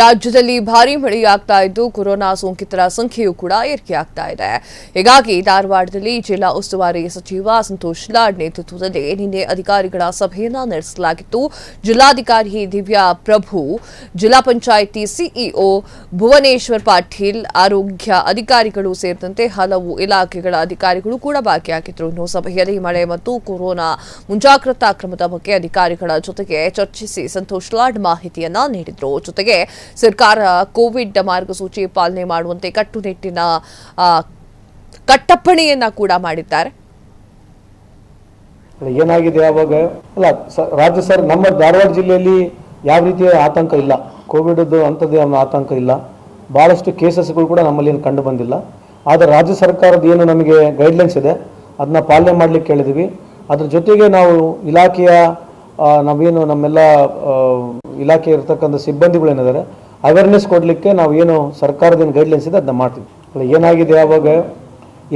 ರಾಜ್ಯದಲ್ಲಿ ಭಾರೀ ಮಳೆಯಾಗ್ತಾ ಇದ್ದು ಕೊರೋನಾ ಸೋಂಕಿತರ ಸಂಖ್ಯೆಯೂ ಕೂಡ ಏರಿಕೆಯಾಗ್ತಾ ಇದೆ. ಹೀಗಾಗಿ ಧಾರವಾಡದಲ್ಲಿ ಜಿಲ್ಲಾ ಉಸ್ತುವಾರಿ ಸಚಿವ ಸಂತೋಷ್ ಲಾಡ್ ನೇತೃತ್ವದಲ್ಲಿ ನಿನ್ನೆ ಅಧಿಕಾರಿಗಳ ಸಭೆಯನ್ನ ನಡೆಸಲಾಗಿತ್ತು. ಜಿಲ್ಲಾಧಿಕಾರಿ ದಿವ್ಯಾ ಪ್ರಭು, ಜಿಲ್ಲಾ ಪಂಚಾಯಿತಿ ಸಿಇಒ ಭುವನೇಶ್ವರ್ ಪಾಟೀಲ್, ಆರೋಗ್ಯ ಅಧಿಕಾರಿಗಳು ಸೇರಿದಂತೆ ಹಲವು ಇಲಾಖೆಗಳ ಅಧಿಕಾರಿಗಳು ಕೂಡ ಭಾಗಿಯಾಗಿದ್ದರು. ಇನ್ನು ಸಭೆಯಲ್ಲಿ ಮಳೆ ಮತ್ತು ಕೊರೋನಾ ಮುಂಜಾಗ್ರತಾ ಕ್ರಮದ ಬಗ್ಗೆ ಅಧಿಕಾರಿಗಳ ಜೊತೆಗೆ ಚರ್ಚಿಸಿ ಸಂತೋಷ್ ಲಾಡ್ ಮಾಹಿತಿಯನ್ನ ನೀಡಿದರು. ಜೊತೆಗೆ ಸರ್ಕಾರ ಕೋವಿಡ್ ಮಾರ್ಗಸೂಚಿ ಪಾಲನೆ ಮಾಡುವಂತೆ ಕಟ್ಟುನಿಟ್ಟಿನ ಕಟ್ಟಪ್ಪಣೆಯನ್ನ ಕೂಡ ಮಾಡಿದ್ದಾರೆ. ಏನಾಗಿದೆ ಯಾವಾಗ ಅಲ್ಲ ರಾಜ್ಯ ಸರ್ ನಮ್ಮ ಧಾರವಾಡ ಜಿಲ್ಲೆಯಲ್ಲಿ ಯಾವ ರೀತಿಯ ಆತಂಕ ಇಲ್ಲ, ಕೋವಿಡ್ ಅಂಥದ್ದೇ ಆತಂಕ ಇಲ್ಲ. ಬಹಳಷ್ಟು ಕೇಸಸ್ಗಳು ಕೂಡ ನಮ್ಮಲ್ಲಿ ಏನು ಕಂಡು ಬಂದಿಲ್ಲ. ಆದರೆ ರಾಜ್ಯ ಸರ್ಕಾರದ ಏನು ನಮಗೆ ಗೈಡ್ಲೈನ್ಸ್ ಇದೆ ಅದನ್ನ ಪಾಲನೆ ಮಾಡ್ಲಿಕ್ಕೆ ಕೇಳಿದ್ವಿ. ಅದ್ರ ಜೊತೆಗೆ ನಾವು ಇಲಾಖೆಯ ನಾವೇನು ನಮ್ಮೆಲ್ಲ ಇಲಾಖೆ ಇರ್ತಕ್ಕಂಥ ಸಿಬ್ಬಂದಿಗಳೇನಿದ್ದಾರೆ ಅವೇರ್ನೆಸ್ ಕೊಡಲಿಕ್ಕೆ ನಾವು ಏನು ಸರ್ಕಾರದ ಏನು ಗೈಡ್ಲೈನ್ಸ್ ಇದೆ ಅದನ್ನ ಮಾಡ್ತೀವಿ. ಏನಾಗಿದೆ ಯಾವಾಗ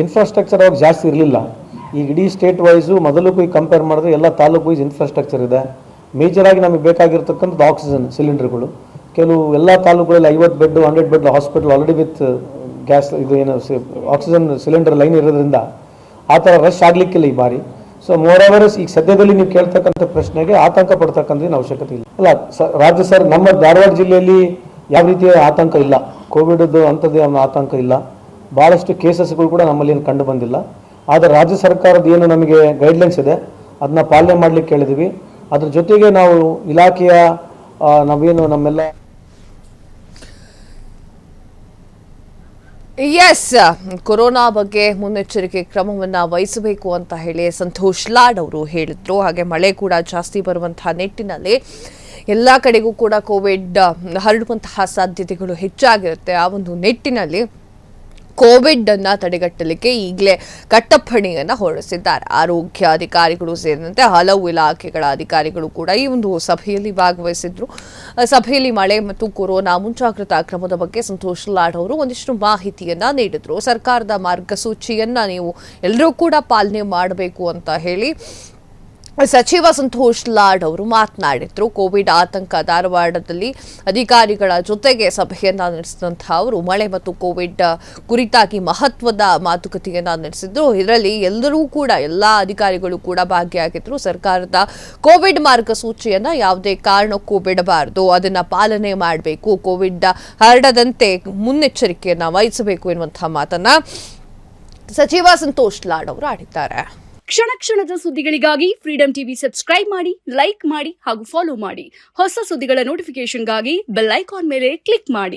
ಇನ್ಫ್ರಾಸ್ಟ್ರಕ್ಚರ್ ಅವಾಗ ಜಾಸ್ತಿ ಇರಲಿಲ್ಲ. ಈಗ ಇಡೀ ಸ್ಟೇಟ್ ವೈಸು ಮೊದಲು ಕಂಪೇರ್ ಮಾಡಿದ್ರೆ ಎಲ್ಲ ತಾಲೂಕು ವೈಸ್ ಇನ್ಫ್ರಾಸ್ಟ್ರಕ್ಚರ್ ಇದೆ. ಮೇಜರ್ ಆಗಿ ನಮಗೆ ಬೇಕಾಗಿರ್ತಕ್ಕಂಥದ್ದು ಆಕ್ಸಿಜನ್ ಸಿಲಿಂಡರ್ಗಳು. ಕೆಲವು ಎಲ್ಲ ತಾಲೂಕುಗಳಲ್ಲಿ 50 bed 100 bed hospital already with gas ಇದು ಏನು ಆಕ್ಸಿಜನ್ ಸಿಲಿಂಡರ್ ಲೈನ್ ಇರೋದ್ರಿಂದ ಆ ಥರ ರಶ್ ಆಗಲಿಕ್ಕಿಲ್ಲ ಈ ಬಾರಿ. ಸೊ ಮೋರ್ ಓವರ್ ಈಗ ಸದ್ಯದಲ್ಲಿ ನೀವು ಕೇಳ್ತಕ್ಕಂಥ ಪ್ರಶ್ನೆಗೆ ಆತಂಕ ಪಡ್ತಕ್ಕಂಥ ಅವಶ್ಯಕತೆ ಇಲ್ಲ. ಅಲ್ಲ ರಾಜ್ಯ ಸರ್ ನಮ್ಮ ಧಾರವಾಡ ಜಿಲ್ಲೆಯಲ್ಲಿ ಯಾವ ರೀತಿಯ ಆತಂಕ ಇಲ್ಲ, ಕೋವಿಡ್ ಅಂಥದ್ದೇ ಆತಂಕ ಇಲ್ಲ. ಬಹಳಷ್ಟು ಕೇಸಸ್ಗಳು ಕೂಡ ನಮ್ಮಲ್ಲಿ ಏನು ಕಂಡು ಬಂದಿಲ್ಲ. ಆದರೆ ರಾಜ್ಯ ಸರ್ಕಾರದ ಏನು ನಮಗೆ ಗೈಡ್ಲೈನ್ಸ್ ಇದೆ ಅದನ್ನ ಪಾಲನೆ ಮಾಡ್ಲಿಕ್ಕೆ ಕೇಳಿದ್ವಿ. ಅದ್ರ ಜೊತೆಗೆ ನಾವು ಇಲಾಖೆಯ ನಾವೇನು ನಮ್ಮೆಲ್ಲ ಕೊರೋನಾ ಬಗ್ಗೆ ಮುನ್ನೆಚ್ಚರಿಕೆ ಕ್ರಮವನ್ನ ವಹಿಸಬೇಕು ಅಂತ ಹೇಳಿ ಸಂತೋಷ್ ಲಾಡ್ ಅವರು ಹೇಳಿದ್ರು. ಹಾಗೆ ಮಳೆ ಕೂಡ ಜಾಸ್ತಿ ಬರುವಂತಹ ನಿಟ್ಟಿನಲ್ಲಿ ಎಲ್ಲ ಕಡೆಗೂ ಕೂಡ ಕೋವಿಡ್ ಹರಡುವಂತಹ ಸಾಧ್ಯತೆಗಳು ಹೆಚ್ಚಾಗಿರುತ್ತೆ. ಆ ಒಂದು ನಿಟ್ಟಿನಲ್ಲಿ ಕೋವಿಡ್ ಅನ್ನ ತಡೆಗಟ್ಟಲಿಕ್ಕೆ ಈಗಲೇ ಕಟ್ಟಪ್ಪಣೆಯನ್ನ ಹೊರಡಿಸಿದ್ದಾರೆ. ಆರೋಗ್ಯ ಅಧಿಕಾರಿಗಳು ಸೇರಿದಂತೆ ಹಲವು ಇಲಾಖೆಗಳ ಅಧಿಕಾರಿಗಳು ಕೂಡ ಈ ಒಂದು ಸಭೆಯಲ್ಲಿ ಭಾಗವಹಿಸಿದ್ರು. ಸಭೆಯಲ್ಲಿ ಮಳೆ ಮತ್ತು ಕೊರೋನಾ ಮುಂಜಾಗ್ರತಾ ಕ್ರಮದ ಬಗ್ಗೆ ಸಂತೋಷ್ ಲಾಡ್ ಅವರು ಒಂದಿಷ್ಟು ಮಾಹಿತಿಯನ್ನ ನೀಡಿದ್ರು. ಸರ್ಕಾರದ ಮಾರ್ಗಸೂಚಿಯನ್ನ ನೀವು ಎಲ್ಲರೂ ಕೂಡ ಪಾಲನೆ ಮಾಡಬೇಕು ಅಂತ ಹೇಳಿ ಸಚಿವ ಸಂತೋಷ್ ಲಾಡ್ ಅವರು ಮಾತನಾಡಿದ್ರು. ಕೋವಿಡ್ ಆತಂಕ ಧಾರವಾಡದಲ್ಲಿ ಅಧಿಕಾರಿಗಳ ಜೊತೆಗೆ ಸಭೆಯನ್ನ ನಡೆಸಿದಂತಹ ಅವರು ಮಳೆ ಮತ್ತು ಕೋವಿಡ್ ಕುರಿತಾಗಿ ಮಹತ್ವದ ಮಾತುಕತೆಯನ್ನ ನಡೆಸಿದ್ರು. ಇದರಲ್ಲಿ ಎಲ್ಲ ಅಧಿಕಾರಿಗಳು ಕೂಡ ಭಾಗಿಯಾಗಿದ್ರು. ಸರ್ಕಾರದ ಕೋವಿಡ್ ಮಾರ್ಗಸೂಚಿಯನ್ನ ಯಾವುದೇ ಕಾರಣಕ್ಕೂ ಬಿಡಬಾರದು, ಅದನ್ನ ಪಾಲನೆ ಮಾಡಬೇಕು, ಕೋವಿಡ್ ಹರಡದಂತೆ ಮುನ್ನೆಚ್ಚರಿಕೆಯನ್ನ ವಹಿಸಬೇಕು ಎನ್ನುವಂತಹ ಮಾತನ್ನ ಸಚಿವ ಸಂತೋಷ್ ಲಾಡ್ ಅವರು ಆಡಿದ್ದಾರೆ. ಕ್ಷಣ ಕ್ಷಣದ ಸುದ್ದಿಗಳಿಗಾಗಿ ಫ್ರೀಡಂ ಟಿವಿ ಸಬ್ಸ್ಕ್ರೈಬ್ ಮಾಡಿ, ಲೈಕ್ ಮಾಡಿ ಹಾಗೂ ಫಾಲೋ ಮಾಡಿ. ಹೊಸ ಸುದ್ದಿಗಳ ನೋಟಿಫಿಕೇಶನ್ಗಾಗಿ ಬೆಲ್ ಐಕಾನ್ ಮೇಲೆ ಕ್ಲಿಕ್ ಮಾಡಿ.